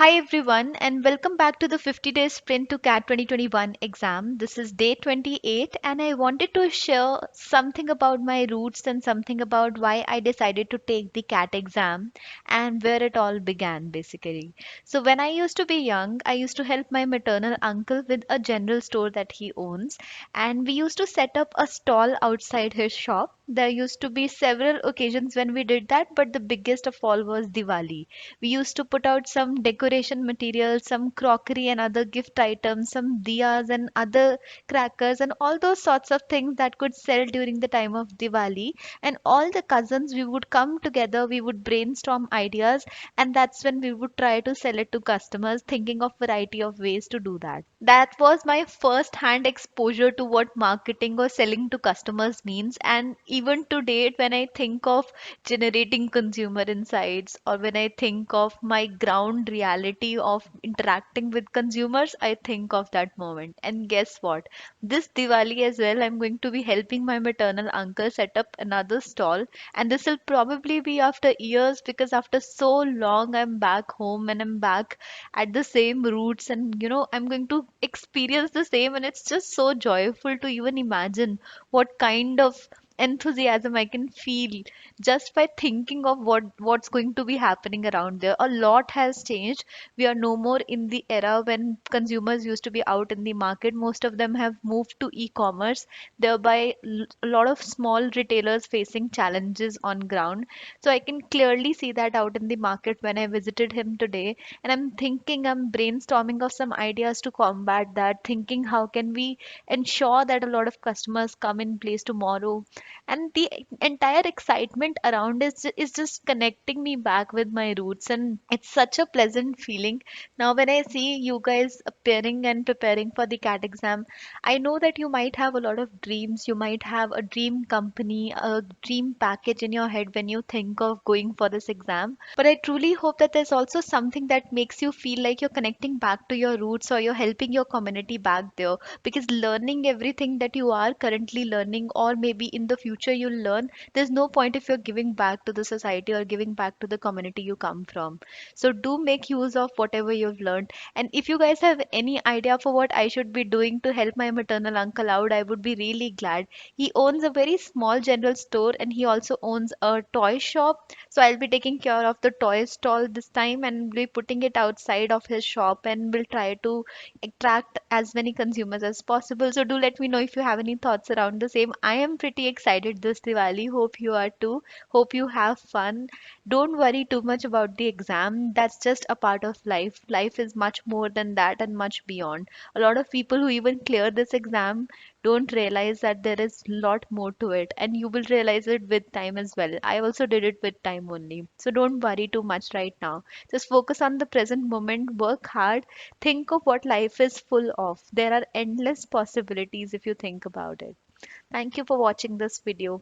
Hi everyone, and welcome back to the 50-day sprint to CAT 2021 exam. This is day 28, and I wanted to share something about my roots and something about why I decided to take the CAT exam and where it all began basically. So, when I used to be young, I used to help my maternal uncle with a general store that he owns, and we used to set up a stall outside his shop. There used to be several occasions when we did that, but the biggest of all was Diwali. We used to put out some decoration materials, some crockery and other gift items, some diyas and other crackers, and all those sorts of things that could sell during the time of Diwali. And all the cousins, we would come together, we would brainstorm ideas, and that's when we would try to sell it to customers, thinking of variety of ways to do that. That was my first hand exposure to what marketing or selling to customers means. And even to date, when I think of generating consumer insights, or when I think of my ground reality of interacting with consumers, I think of that moment. And guess what? This Diwali as well, I'm going to be helping my maternal uncle set up another stall. And this will probably be after years, because after so long, I'm back home and I'm back at the same roots, and I'm going to experience the same. And it's just so joyful to even imagine what kind of enthusiasm I can feel just by thinking of what's going to be happening around there. A lot has changed. We are no more in the era when consumers used to be out in the market. Most of them have moved to e-commerce, thereby a lot of small retailers facing challenges on ground. So I can clearly see that out in the market when I visited him today. And I'm brainstorming of some ideas to combat that, thinking how can we ensure that a lot of customers come in place tomorrow. And the entire excitement around is just connecting me back with my roots, and it's such a pleasant feeling. Now when I see you guys appearing and preparing for the CAT exam, I know that you might have a lot of dreams. You might have a dream company, a dream package in your head when you think of going for this exam. But I truly hope that there's also something that makes you feel like you're connecting back to your roots, or you're helping your community back there. Because learning everything that you are currently learning, or maybe in the future you'll learn, there's no point if you're giving back to the society or giving back to the community you come from. So do make use of whatever you've learned. And if you guys have any idea for what I should be doing to help my maternal uncle out, I would be really glad. He owns a very small general store, and he also owns a toy shop. So I'll be taking care of the toy stall this time, and be putting it outside of his shop, and will try to attract as many consumers as possible. So do let me know if you have any thoughts around the same. I am pretty excited this Diwali. Hope you are too. Hope you have fun. Don't worry too much about the exam. That's just a part of life. Life is much more than that and much beyond. A lot of people who even clear this exam don't realize that there is a lot more to it, and you will realize it with time as well. I also did it with time only. So don't worry too much right now. Just focus on the present moment, work hard, think of what life is full of. There are endless possibilities if you think about it. Thank you for watching this video.